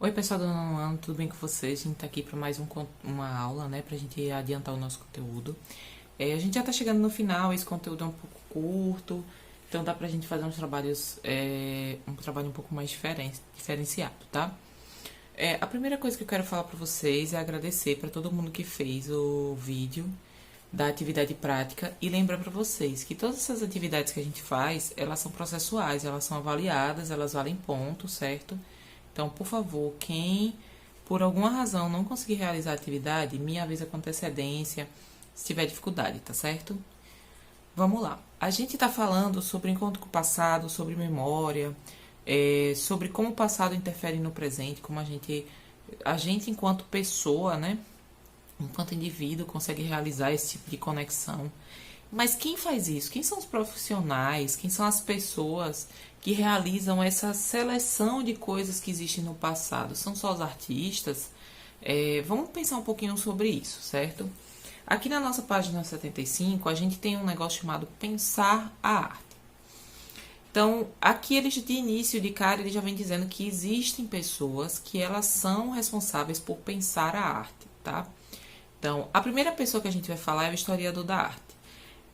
Oi pessoal do nono ano, tudo bem com vocês? A gente tá aqui para mais uma aula, né, pra gente adiantar o nosso conteúdo. A gente já tá chegando no final, esse conteúdo é um pouco curto, então dá pra gente fazer uns trabalhos, um trabalho um pouco mais diferenciado, tá? A primeira coisa que eu quero falar pra vocês é agradecer pra todo mundo que fez o vídeo da atividade prática e lembrar pra vocês que todas essas atividades que a gente faz, elas são processuais, elas são avaliadas, elas valem ponto, certo? Então, por favor, quem por alguma razão não conseguir realizar a atividade, me avisa com antecedência se tiver dificuldade, tá certo? Vamos lá. A gente tá falando sobre encontro com o passado, sobre memória, sobre como o passado interfere no presente, como a gente enquanto pessoa, né? Enquanto indivíduo, consegue realizar esse tipo de conexão. Mas quem faz isso? Quem são os profissionais? Quem são as pessoas que realizam essa seleção de coisas que existem no passado? São só os artistas? Vamos pensar um pouquinho sobre isso, certo? Aqui na nossa página 75, a gente tem um negócio chamado Pensar a Arte. Então, aqui eles de início, de cara, eles já vem dizendo que existem pessoas que elas são responsáveis por pensar a arte, tá? Então, a primeira pessoa que a gente vai falar é o historiador da arte.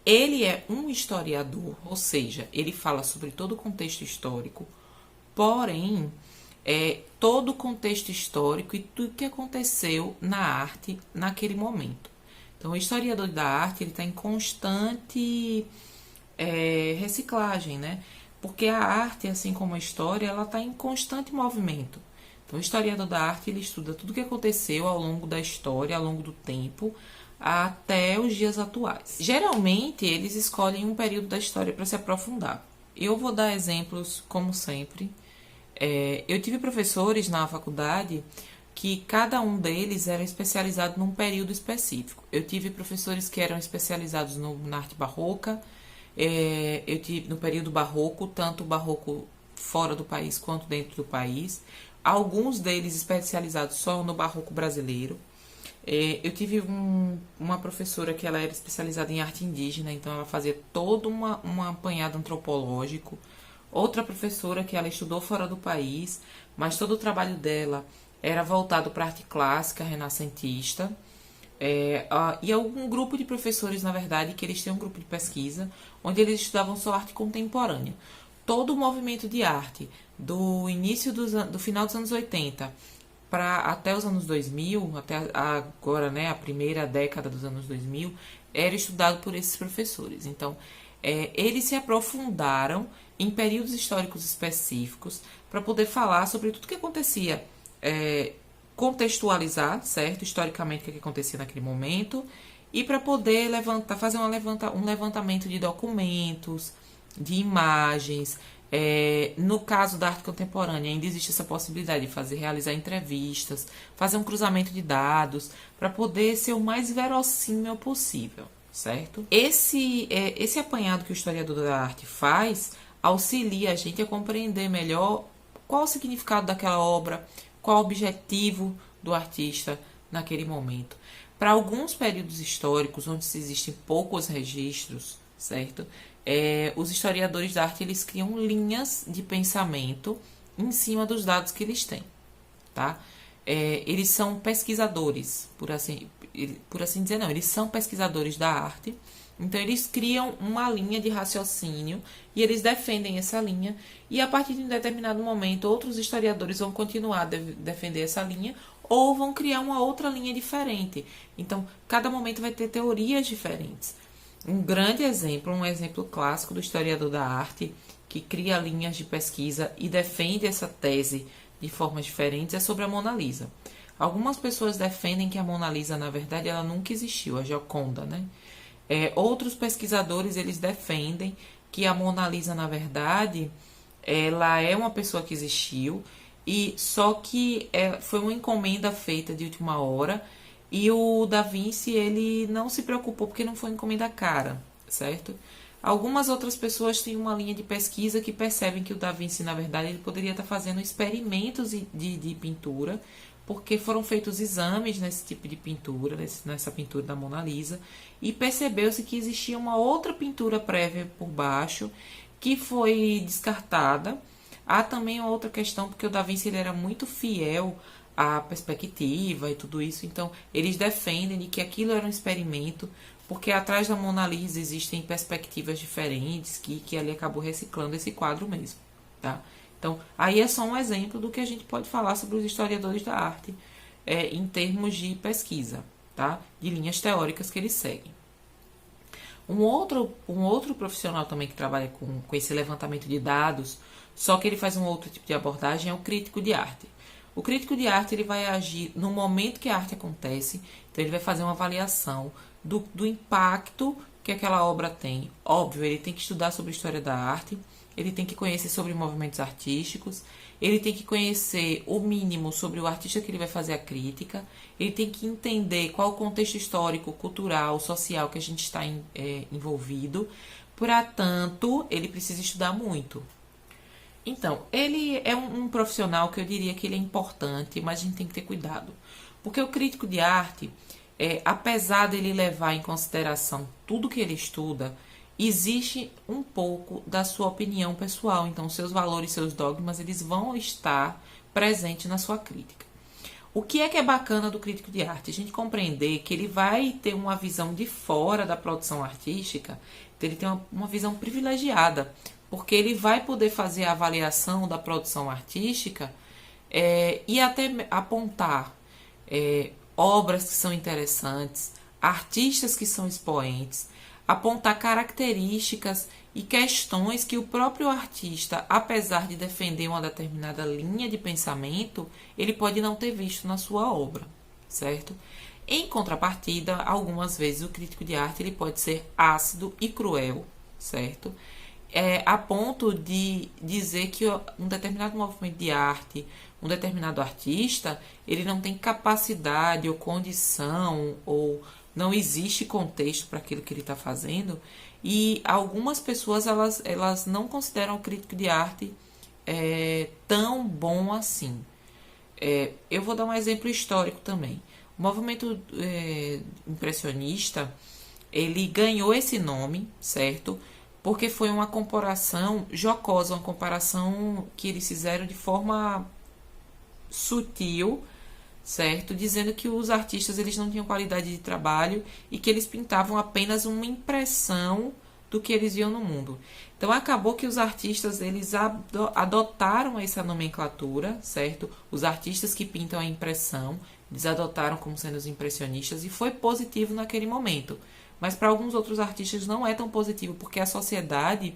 Ele é um historiador, ou seja, ele fala sobre todo o contexto histórico, porém, todo o contexto histórico e tudo que aconteceu na arte naquele momento. Então, o historiador da arte ele está em constante reciclagem, né? Porque a arte, assim como a história, ela está em constante movimento. Então, o historiador da arte ele estuda tudo o que aconteceu ao longo da história, ao longo do tempo, até os dias atuais. Geralmente, eles escolhem um período da história para se aprofundar. Eu vou dar exemplos, como sempre. Eu tive professores na faculdade que cada um deles era especializado num período específico. Eu tive professores que eram especializados na arte barroca, eu tive no período barroco, tanto o barroco fora do país quanto dentro do país. Alguns deles especializados só no barroco brasileiro. Eu tive uma professora que ela era especializada em arte indígena, então ela fazia todo um apanhado antropológico. Outra professora que ela estudou fora do país, mas todo o trabalho dela era voltado para arte clássica, renascentista. E algum grupo de professores, na verdade, que eles têm um grupo de pesquisa, onde eles estudavam só arte contemporânea. Todo o movimento de arte, do início do final dos anos 80 até os anos 2000, até agora, né, a primeira década dos anos 2000, era estudado por esses professores. Então, eles se aprofundaram em períodos históricos específicos para poder falar sobre tudo que acontecia, contextualizar, certo, historicamente o que acontecia naquele momento, e para poder fazer um levantamento de documentos, de imagens. No caso da arte contemporânea, ainda existe essa possibilidade de realizar entrevistas, fazer um cruzamento de dados, para poder ser o mais verossímil possível, certo? Esse apanhado que o historiador da arte faz auxilia a gente a compreender melhor qual o significado daquela obra, qual o objetivo do artista naquele momento. Para alguns períodos históricos, onde existem poucos registros, certo? Os historiadores da arte eles criam linhas de pensamento em cima dos dados que eles têm, tá? Eles são pesquisadores, por assim dizer, não, eles são pesquisadores da arte, então eles criam uma linha de raciocínio e eles defendem essa linha, e a partir de um determinado momento outros historiadores vão continuar a defender essa linha ou vão criar uma outra linha diferente. Então, cada momento vai ter teorias diferentes. Um grande exemplo, um exemplo clássico do historiador da arte que cria linhas de pesquisa e defende essa tese de formas diferentes é sobre a Mona Lisa. Algumas pessoas defendem que a Mona Lisa, na verdade, ela nunca existiu, a Gioconda, né? Outros pesquisadores, eles defendem que a Mona Lisa, na verdade, ela é uma pessoa que existiu, e só que foi uma encomenda feita de última hora, e o Da Vinci, ele não se preocupou porque não foi encomenda cara, certo? Algumas outras pessoas têm uma linha de pesquisa que percebem que o Da Vinci, na verdade, ele poderia estar fazendo experimentos de pintura, porque foram feitos exames nesse tipo de pintura, nessa pintura da Mona Lisa, e percebeu-se que existia uma outra pintura prévia por baixo, que foi descartada. Há também outra questão, porque o Da Vinci ele era muito fiel à perspectiva e tudo isso, então eles defendem de que aquilo era um experimento, porque atrás da Mona Lisa existem perspectivas diferentes, que ali acabou reciclando esse quadro mesmo, tá? Então, aí é só um exemplo do que a gente pode falar sobre os historiadores da arte em termos de pesquisa, tá? De linhas teóricas que eles seguem. Um outro profissional também que trabalha com esse levantamento de dados, só que ele faz um outro tipo de abordagem, é o crítico de arte. O crítico de arte ele vai agir no momento que a arte acontece, então ele vai fazer uma avaliação do impacto que aquela obra tem. Óbvio, ele tem que estudar sobre a história da arte, ele tem que conhecer sobre movimentos artísticos, ele tem que conhecer o mínimo sobre o artista que ele vai fazer a crítica, ele tem que entender qual o contexto histórico, cultural, social que a gente está envolvido. Portanto, ele precisa estudar muito. Então, ele é um profissional que eu diria que ele é importante, mas a gente tem que ter cuidado. Porque o crítico de arte, apesar dele levar em consideração tudo que ele estuda, existe um pouco da sua opinião pessoal. Então, seus valores, seus dogmas, eles vão estar presentes na sua crítica. O que é bacana do crítico de arte? A gente compreender que ele vai ter uma visão de fora da produção artística, então ele tem uma visão privilegiada, porque ele vai poder fazer a avaliação da produção artística e até apontar obras que são interessantes, artistas que são expoentes, apontar características e questões que o próprio artista, apesar de defender uma determinada linha de pensamento, ele pode não ter visto na sua obra, certo? Em contrapartida, algumas vezes o crítico de arte ele pode ser ácido e cruel, certo? A ponto de dizer que um determinado movimento de arte, um determinado artista, ele não tem capacidade ou condição ou não existe contexto para aquilo que ele está fazendo, e algumas pessoas elas não consideram o crítico de arte tão bom assim. Eu vou dar um exemplo histórico também. O movimento impressionista, ele ganhou esse nome, certo? Porque foi uma comparação jocosa, uma comparação que eles fizeram de forma sutil, certo? Dizendo que os artistas eles não tinham qualidade de trabalho e que eles pintavam apenas uma impressão do que eles viam no mundo. Então acabou que os artistas eles adotaram essa nomenclatura, certo? Os artistas que pintam a impressão, eles adotaram como sendo os impressionistas e foi positivo naquele momento. Mas para alguns outros artistas não é tão positivo, porque a sociedade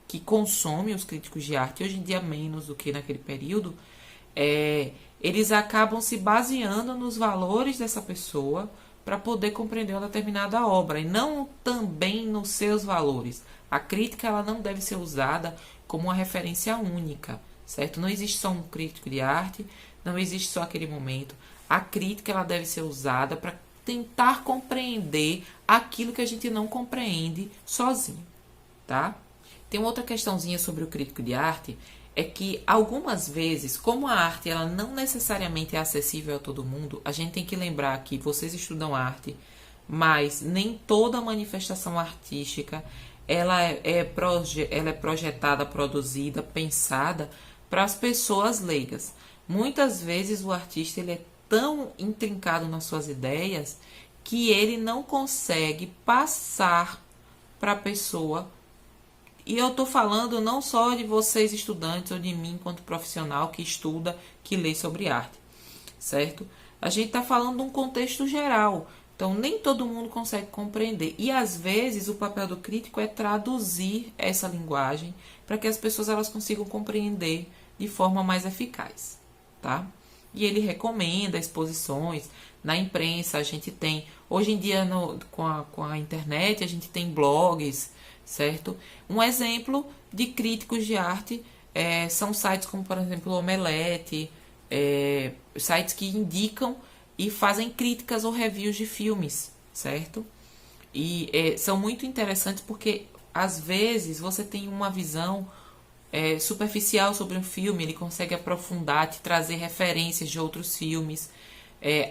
que consome os críticos de arte, hoje em dia menos do que naquele período, eles acabam se baseando nos valores dessa pessoa para poder compreender uma determinada obra, e não também nos seus valores. A crítica ela não deve ser usada como uma referência única, certo? Não existe só um crítico de arte, não existe só aquele momento. A crítica ela deve ser usada para tentar compreender aquilo que a gente não compreende sozinho, tá? Tem uma outra questãozinha sobre o crítico de arte, é que algumas vezes, como a arte ela não necessariamente é acessível a todo mundo, a gente tem que lembrar que vocês estudam arte, mas nem toda manifestação artística ela é projetada, produzida, pensada para as pessoas leigas. Muitas vezes o artista ele é tão intrincado nas suas ideias que ele não consegue passar para a pessoa. E eu estou falando não só de vocês estudantes ou de mim enquanto profissional que estuda, que lê sobre arte, certo? A gente está falando de um contexto geral, então nem todo mundo consegue compreender. E às vezes o papel do crítico é traduzir essa linguagem para que as pessoas elas consigam compreender de forma mais eficaz, tá? E ele recomenda exposições na imprensa. A gente tem, hoje em dia com a internet, a gente tem blogs, certo? Um exemplo de críticos de arte são sites como, por exemplo, o Omelete, sites que indicam e fazem críticas ou reviews de filmes, certo? E são muito interessantes porque, às vezes, você tem uma visão superficial sobre um filme, ele consegue aprofundar, te trazer referências de outros filmes.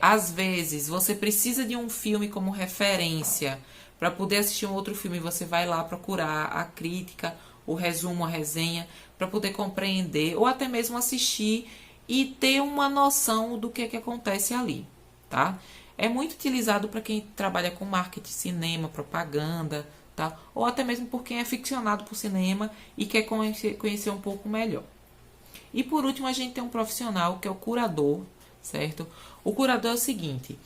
Às vezes, você precisa de um filme como referência para poder assistir um outro filme, você vai lá procurar a crítica, o resumo, a resenha, para poder compreender ou até mesmo assistir e ter uma noção do que acontece ali, tá? É muito utilizado para quem trabalha com marketing, cinema, propaganda, tá? Ou até mesmo por quem é ficcionado por cinema e quer conhecer um pouco melhor. E por último, a gente tem um profissional que é o curador, certo? O curador é o seguinte,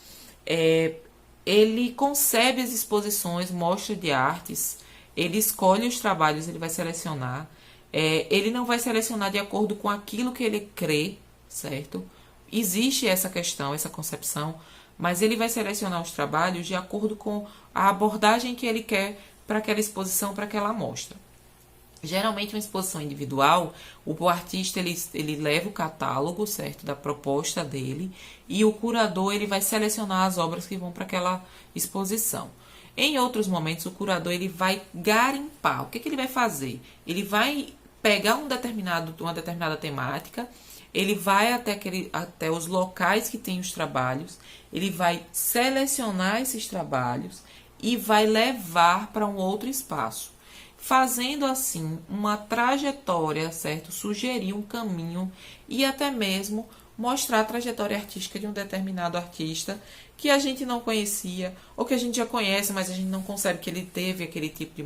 ele concebe as exposições, mostra de artes, ele escolhe os trabalhos, ele vai selecionar, ele não vai selecionar de acordo com aquilo que ele crê, certo? Existe essa questão, essa concepção, mas ele vai selecionar os trabalhos de acordo com a abordagem que ele quer para aquela exposição, para aquela amostra. Geralmente, uma exposição individual, o artista ele leva o catálogo, certo, da proposta dele, e o curador ele vai selecionar as obras que vão para aquela exposição. Em outros momentos, o curador ele vai garimpar. O que ele vai fazer? Ele vai pegar uma determinada temática, ele vai até os locais que tem os trabalhos, ele vai selecionar esses trabalhos e vai levar para um outro espaço. Fazendo assim uma trajetória, certo? Sugerir um caminho e até mesmo mostrar a trajetória artística de um determinado artista que a gente não conhecia ou que a gente já conhece, mas a gente não concebe que ele teve aquele tipo de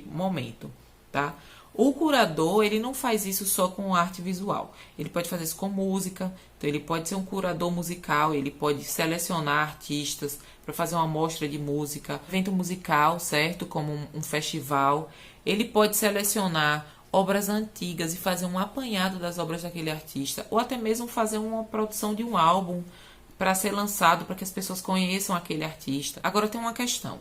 momento, tá? O curador, ele não faz isso só com arte visual. Ele pode fazer isso com música. Então, ele pode ser um curador musical. Ele pode selecionar artistas para fazer uma amostra de música. Evento musical, certo? Como um festival. Ele pode selecionar obras antigas e fazer um apanhado das obras daquele artista. Ou até mesmo fazer uma produção de um álbum para ser lançado, para que as pessoas conheçam aquele artista. Agora, tem uma questão.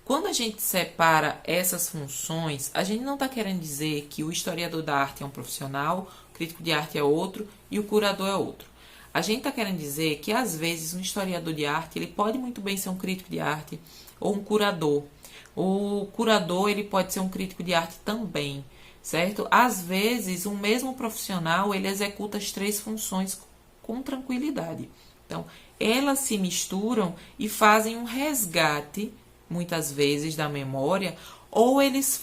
Quando a gente separa essas funções, a gente não está querendo dizer que o historiador da arte é um profissional, o crítico de arte é outro e o curador é outro. A gente está querendo dizer que, às vezes, um historiador de arte ele pode muito bem ser um crítico de arte ou um curador. O curador ele pode ser um crítico de arte também, certo? Às vezes, um mesmo profissional ele executa as três funções com tranquilidade. Então, elas se misturam e fazem um resgate muitas vezes da memória, ou eles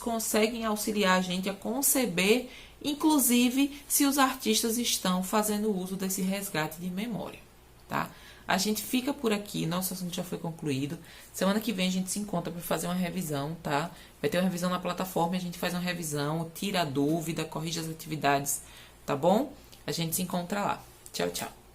conseguem auxiliar a gente a conceber, inclusive se os artistas estão fazendo uso desse resgate de memória, tá? A gente fica por aqui, nosso assunto já foi concluído. Semana que vem a gente se encontra para fazer uma revisão, tá? Vai ter uma revisão na plataforma, a gente faz uma revisão, tira a dúvida, corrige as atividades, tá bom? A gente se encontra lá. Tchau, tchau.